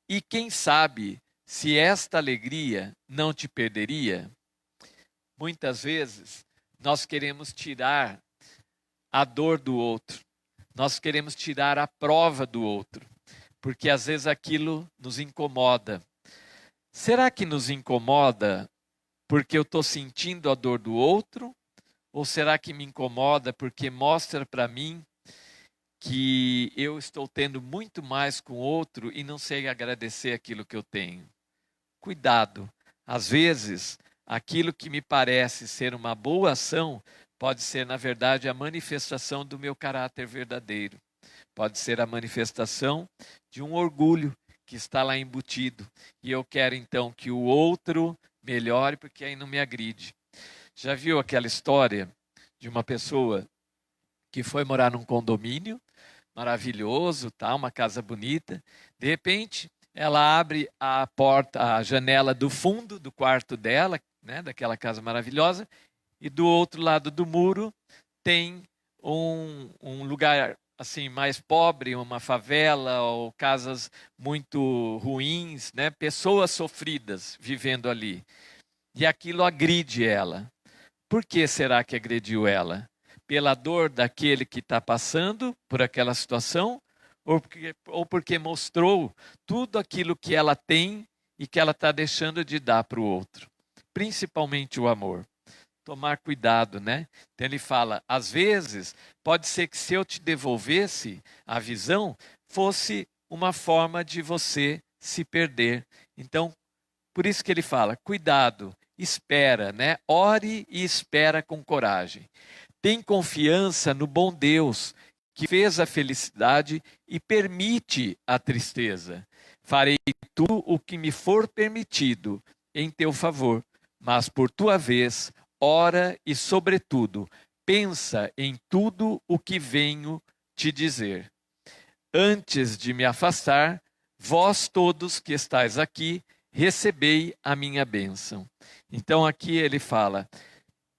E quem sabe se esta alegria não te perderia? Muitas vezes nós queremos tirar a dor do outro, nós queremos tirar a prova do outro, porque às vezes aquilo nos incomoda. Será que nos incomoda porque eu estou sentindo a dor do outro? Ou será que me incomoda porque mostra para mim que eu estou tendo muito mais com o outro e não sei agradecer aquilo que eu tenho? Cuidado, às vezes aquilo que me parece ser uma boa ação pode ser, na verdade, a manifestação do meu caráter verdadeiro. Pode ser a manifestação de um orgulho que está lá embutido. E eu quero então que o outro melhore porque aí não me agride. Já viu aquela história de uma pessoa que foi morar num condomínio maravilhoso, tá, uma casa bonita. De repente, ela abre a porta, a janela do fundo do quarto dela, né, daquela casa maravilhosa, e do outro lado do muro tem um lugar assim mais pobre, uma favela ou casas muito ruins, né, pessoas sofridas vivendo ali. E aquilo agride ela. Por que será que agrediu ela? Pela dor daquele que está passando por aquela situação? Ou porque mostrou tudo aquilo que ela tem e que ela está deixando de dar para o outro? Principalmente o amor. Tomar cuidado, né? Então ele fala, às vezes, pode ser que se eu te devolvesse a visão, fosse uma forma de você se perder. Então, por isso que ele fala, cuidado, espera, né? Ore e espera com coragem. Tem confiança no bom Deus, que fez a felicidade e permite a tristeza. Farei tudo o que me for permitido em teu favor, mas por tua vez, ora e, sobretudo, pensa em tudo o que venho te dizer. Antes de me afastar, vós todos que estáis aqui, recebei a minha bênção. Então aqui ele fala,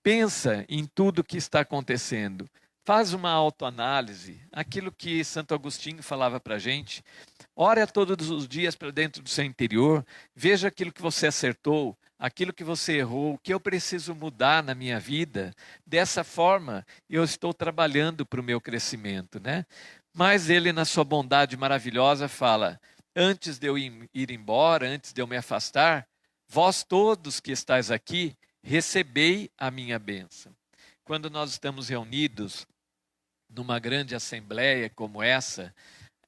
pensa em tudo que está acontecendo, faz uma autoanálise, aquilo que Santo Agostinho falava para a gente, ore todos os dias para dentro do seu interior, veja aquilo que você acertou, aquilo que você errou, o que eu preciso mudar na minha vida, dessa forma eu estou trabalhando para o meu crescimento, né? Mas ele, na sua bondade maravilhosa, fala, antes de eu ir embora, antes de eu me afastar, vós todos que estáis aqui, recebei a minha bênção. Quando nós estamos reunidos numa grande assembleia como essa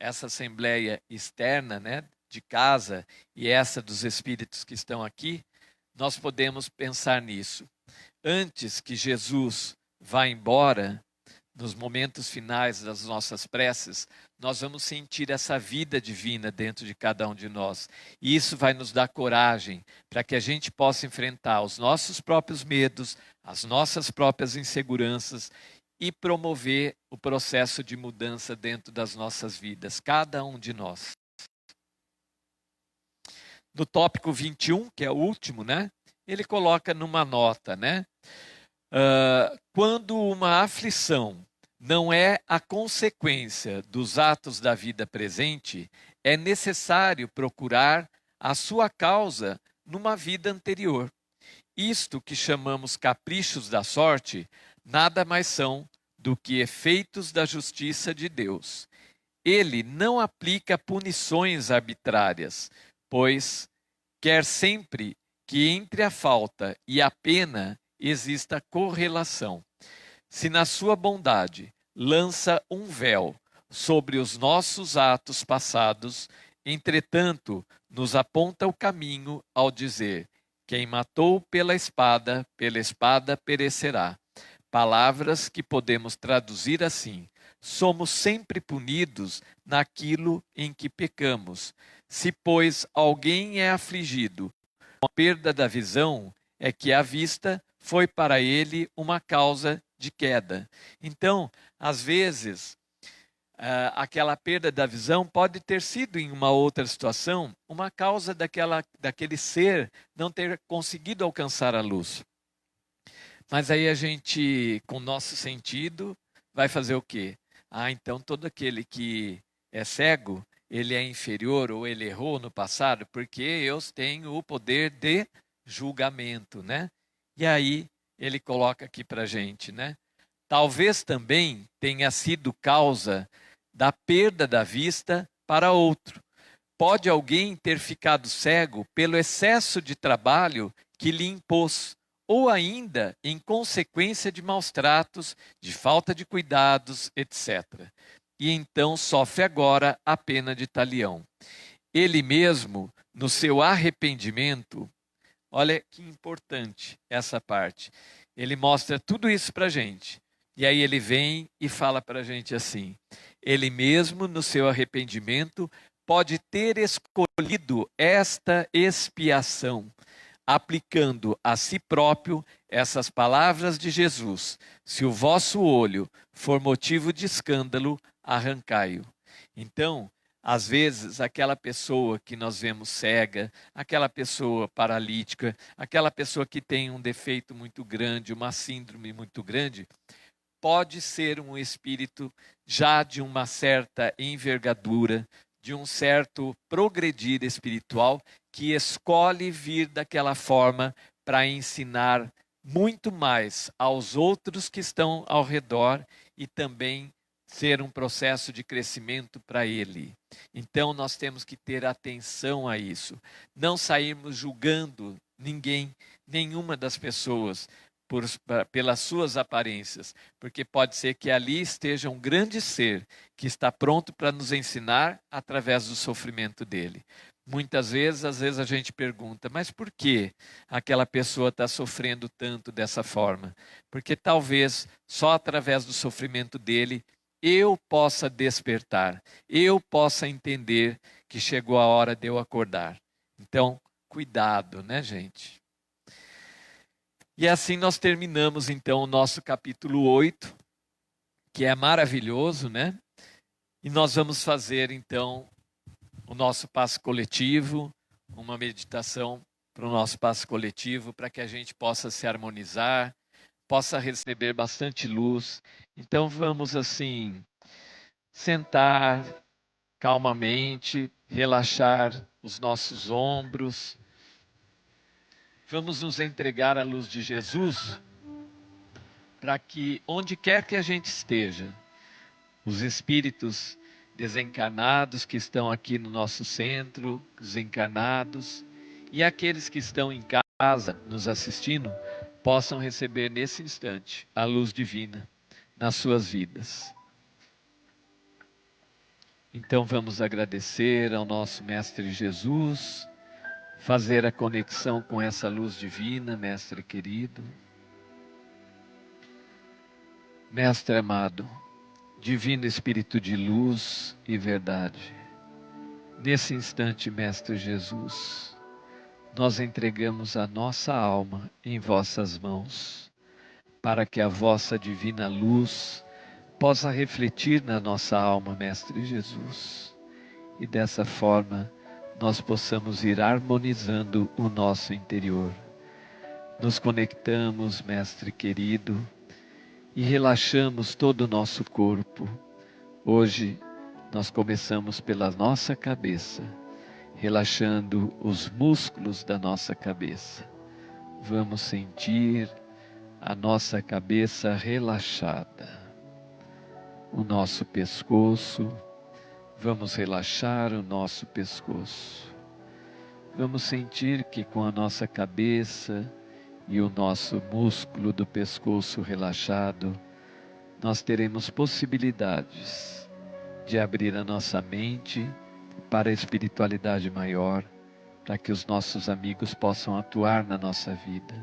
assembleia externa, né, de casa, e essa dos espíritos que estão aqui, nós podemos pensar nisso. Antes que Jesus vá embora, nos momentos finais das nossas preces, nós vamos sentir essa vida divina dentro de cada um de nós. E isso vai nos dar coragem para que a gente possa enfrentar os nossos próprios medos, as nossas próprias inseguranças e promover o processo de mudança dentro das nossas vidas, cada um de nós. No tópico 21, que é o último, né? Ele coloca numa nota, né? Quando uma aflição não é a consequência dos atos da vida presente, é necessário procurar a sua causa numa vida anterior. Isto que chamamos caprichos da sorte, nada mais são do que efeitos da justiça de Deus. Ele não aplica punições arbitrárias, pois quer sempre que entre a falta e a pena exista correlação. Se na sua bondade lança um véu sobre os nossos atos passados, entretanto, nos aponta o caminho ao dizer: quem matou pela espada perecerá. Palavras que podemos traduzir assim: somos sempre punidos naquilo em que pecamos. Se, pois, alguém é afligido com a perda da visão, é que a vista foi para ele uma causa de queda. Então, às vezes, aquela perda da visão pode ter sido, em uma outra situação, uma causa daquele ser não ter conseguido alcançar a luz. Mas aí a gente, com o nosso sentido, vai fazer o quê? Então todo aquele que é cego, ele é inferior ou ele errou no passado, porque eu tenho o poder de julgamento, né? E aí ele coloca aqui para a gente, né? Talvez também tenha sido causa da perda da vista para outro. Pode alguém ter ficado cego pelo excesso de trabalho que lhe impôs, ou ainda em consequência de maus tratos, de falta de cuidados, etc. E então sofre agora a pena de talião. Ele mesmo, no seu arrependimento, olha que importante essa parte, ele mostra tudo isso para a gente. E aí ele vem e fala para a gente assim: ele mesmo, no seu arrependimento, pode ter escolhido esta expiação, aplicando a si próprio essas palavras de Jesus: se o vosso olho for motivo de escândalo, arrancai-o. Então, às vezes, aquela pessoa que nós vemos cega, aquela pessoa paralítica, aquela pessoa que tem um defeito muito grande, uma síndrome muito grande, pode ser um espírito já de uma certa envergadura, de um certo progredir espiritual, que escolhe vir daquela forma para ensinar muito mais aos outros que estão ao redor e também ser um processo de crescimento para ele. Então nós temos que ter atenção a isso, não sairmos julgando ninguém, nenhuma das pessoas, pelas suas aparências, porque pode ser que ali esteja um grande ser que está pronto para nos ensinar através do sofrimento dele. Muitas vezes, às vezes a gente pergunta, mas por que aquela pessoa está sofrendo tanto dessa forma? Porque talvez só através do sofrimento dele eu possa despertar, eu possa entender que chegou a hora de eu acordar. Então, cuidado, né, gente? E assim nós terminamos então o nosso capítulo 8, que é maravilhoso, né? E nós vamos fazer então o nosso passo coletivo, uma meditação para o nosso passo coletivo, para que a gente possa se harmonizar, possa receber bastante luz. Então vamos assim, sentar calmamente, relaxar os nossos ombros. Vamos nos entregar à luz de Jesus, para que, onde quer que a gente esteja, os espíritos desencarnados que estão aqui no nosso centro, os encarnados, e aqueles que estão em casa nos assistindo, possam receber nesse instante a luz divina nas suas vidas. Então vamos agradecer ao nosso Mestre Jesus, fazer a conexão com essa luz divina, Mestre querido. Mestre amado, Divino Espírito de luz e verdade, nesse instante, Mestre Jesus, nós entregamos a nossa alma em vossas mãos, para que a vossa divina luz possa refletir na nossa alma, Mestre Jesus, e dessa forma nós possamos ir harmonizando o nosso interior. Nos conectamos, Mestre querido, e relaxamos todo o nosso corpo. Hoje nós começamos pela nossa cabeça, relaxando os músculos da nossa cabeça. Vamos sentir a nossa cabeça relaxada, o nosso pescoço. Vamos relaxar o nosso pescoço. Vamos sentir que com a nossa cabeça e o nosso músculo do pescoço relaxado, nós teremos possibilidades de abrir a nossa mente para a espiritualidade maior, para que os nossos amigos possam atuar na nossa vida.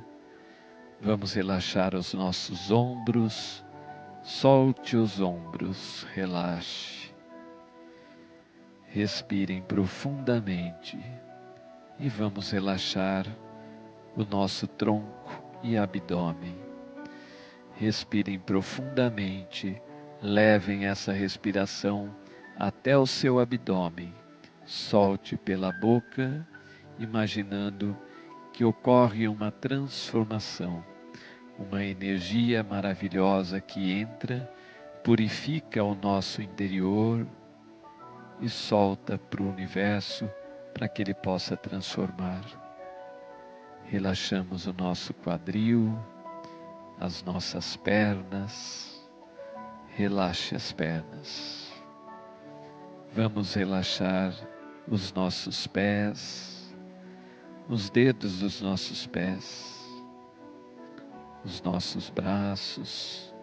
Vamos relaxar os nossos ombros Solte os ombros, relaxe. Respirem profundamente e vamos relaxar o nosso tronco e abdômen. Respirem profundamente, levem essa respiração até o seu abdômen. Solte pela boca, imaginando que ocorre uma transformação, uma energia maravilhosa que entra, purifica o nosso interior e solta para o universo para que ele possa transformar. Relaxamos o nosso quadril, as nossas pernas. Relaxe as pernas. Vamos relaxar os nossos pés, os dedos dos nossos pés, os nossos braços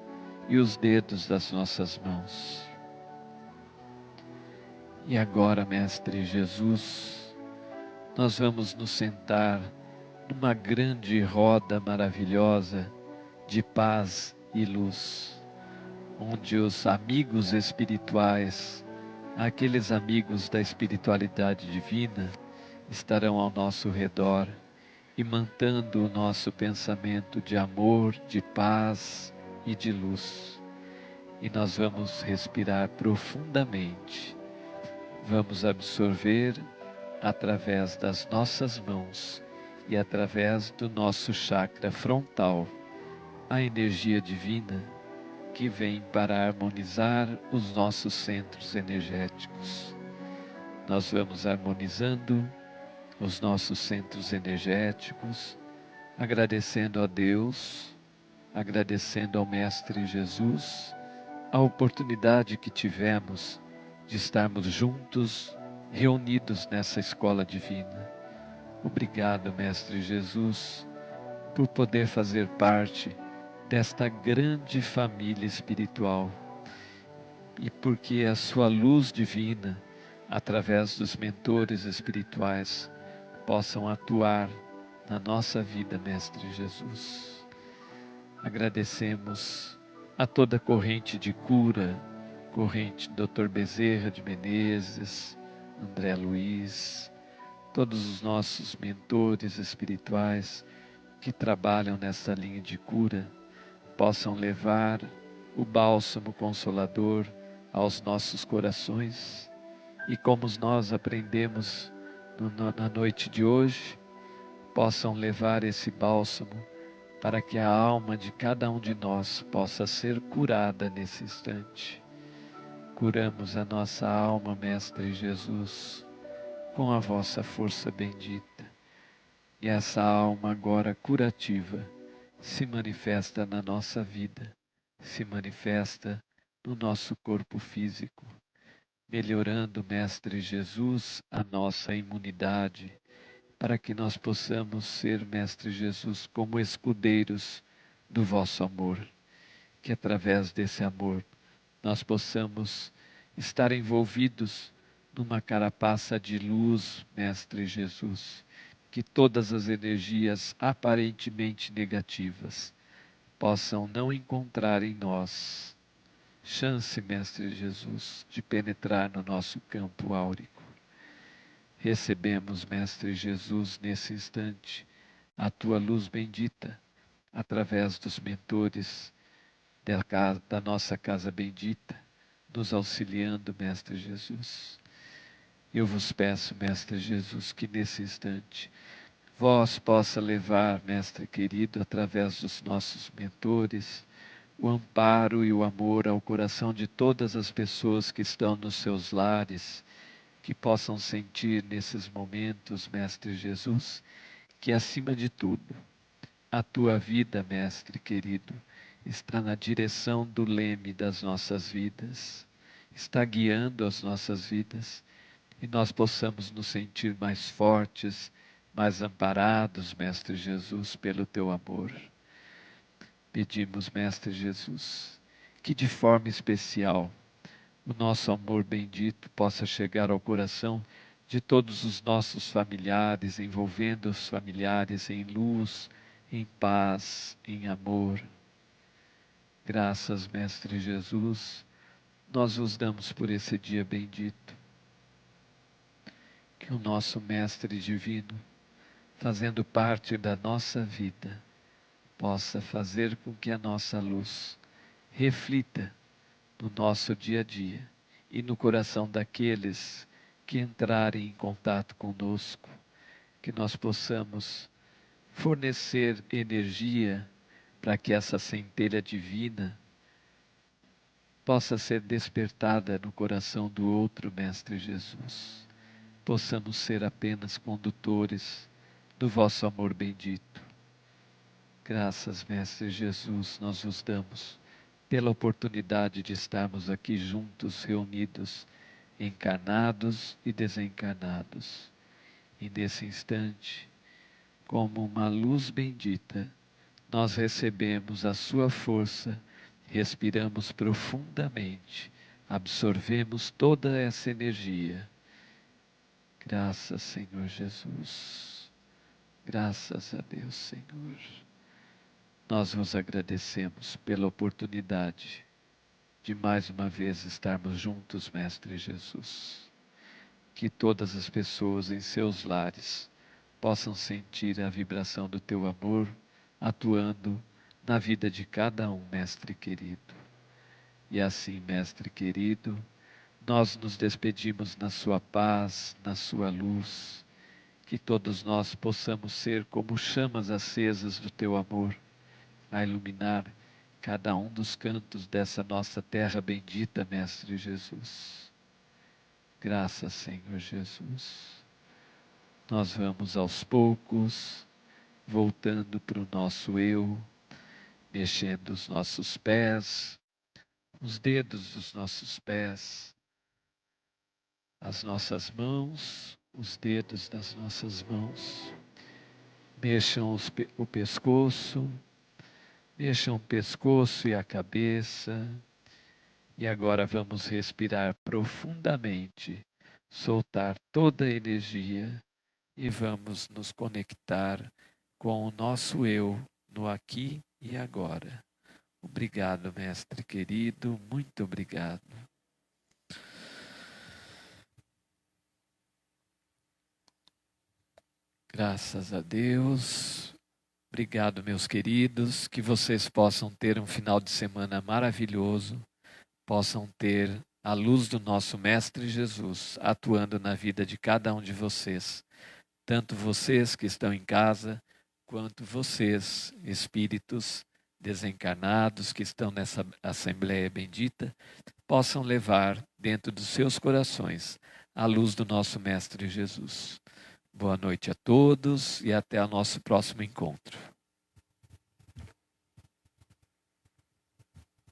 e os dedos das nossas mãos. E agora, Mestre Jesus, nós vamos nos sentar numa grande roda maravilhosa de paz e luz, onde os amigos espirituais, aqueles amigos da espiritualidade divina, estarão ao nosso redor, imantando o nosso pensamento de amor, de paz e de luz. E nós vamos respirar profundamente, vamos absorver através das nossas mãos e através do nosso chakra frontal a energia divina que vem para harmonizar os nossos centros energéticos. Nós vamos harmonizando os nossos centros energéticos, agradecendo a Deus, agradecendo ao Mestre Jesus, a oportunidade que tivemos de estarmos juntos, reunidos nessa escola divina. Obrigado, Mestre Jesus, por poder fazer parte desta grande família espiritual e porque a sua luz divina, através dos mentores espirituais, possam atuar na nossa vida, Mestre Jesus. Agradecemos a toda a corrente de cura, corrente Dr. Bezerra de Menezes, André Luiz, todos os nossos mentores espirituais que trabalham nessa linha de cura, possam levar o bálsamo consolador aos nossos corações e, como nós aprendemos na noite de hoje, possam levar esse bálsamo para que a alma de cada um de nós possa ser curada nesse instante. Curamos a nossa alma, Mestre Jesus, com a vossa força bendita. E essa alma agora curativa se manifesta na nossa vida, se manifesta no nosso corpo físico, melhorando, Mestre Jesus, a nossa imunidade, para que nós possamos ser, Mestre Jesus, como escudeiros do vosso amor, que através desse amor nós possamos estar envolvidos numa carapaça de luz, Mestre Jesus, que todas as energias aparentemente negativas possam não encontrar em nós chance, Mestre Jesus, de penetrar no nosso campo áurico. Recebemos, Mestre Jesus, nesse instante, a Tua luz bendita, através dos mentores da nossa casa bendita, nos auxiliando, Mestre Jesus. Eu vos peço, Mestre Jesus, que nesse instante vós possa levar, Mestre querido, através dos nossos mentores, o amparo e o amor ao coração de todas as pessoas que estão nos seus lares, que possam sentir nesses momentos, Mestre Jesus, que acima de tudo, a tua vida, Mestre querido, está na direção do leme das nossas vidas, está guiando as nossas vidas, e nós possamos nos sentir mais fortes, mais amparados, Mestre Jesus, pelo teu amor. Pedimos, Mestre Jesus, que de forma especial o nosso amor bendito possa chegar ao coração de todos os nossos familiares, envolvendo os familiares em luz, em paz, em amor. Graças, Mestre Jesus, nós vos damos por esse dia bendito. Que o nosso Mestre Divino, fazendo parte da nossa vida, possa fazer com que a nossa luz reflita no nosso dia a dia e no coração daqueles que entrarem em contato conosco, que nós possamos fornecer energia para que essa centelha divina possa ser despertada no coração do outro Mestre Jesus. Possamos ser apenas condutores do vosso amor bendito. Graças, Mestre Jesus, nós vos damos pela oportunidade de estarmos aqui juntos, reunidos, encarnados e desencarnados. E nesse instante, como uma luz bendita, nós recebemos a sua força, respiramos profundamente, absorvemos toda essa energia. Graças, Senhor Jesus. Graças a Deus, Senhor. Nós vos agradecemos pela oportunidade de mais uma vez estarmos juntos, Mestre Jesus. Que todas as pessoas em seus lares possam sentir a vibração do teu amor atuando na vida de cada um, Mestre querido. E assim, Mestre querido, nós nos despedimos na sua paz, na sua luz, que todos nós possamos ser como chamas acesas do teu amor, a iluminar cada um dos cantos dessa nossa terra bendita, Mestre Jesus. Graças, Senhor Jesus. Nós vamos aos poucos, voltando para o nosso eu, mexendo os nossos pés, os dedos dos nossos pés, as nossas mãos, os dedos das nossas mãos. Mexam o pescoço, mexam o pescoço e a cabeça. E agora vamos respirar profundamente, soltar toda a energia e vamos nos conectar com o nosso eu no aqui e agora. Obrigado, Mestre querido, muito obrigado. Graças a Deus. Obrigado, meus queridos, que vocês possam ter um final de semana maravilhoso, possam ter a luz do nosso Mestre Jesus atuando na vida de cada um de vocês, tanto vocês que estão em casa, quanto vocês, espíritos desencarnados que estão nessa Assembleia Bendita, possam levar dentro dos seus corações a luz do nosso Mestre Jesus. Boa noite a todos e até o nosso próximo encontro.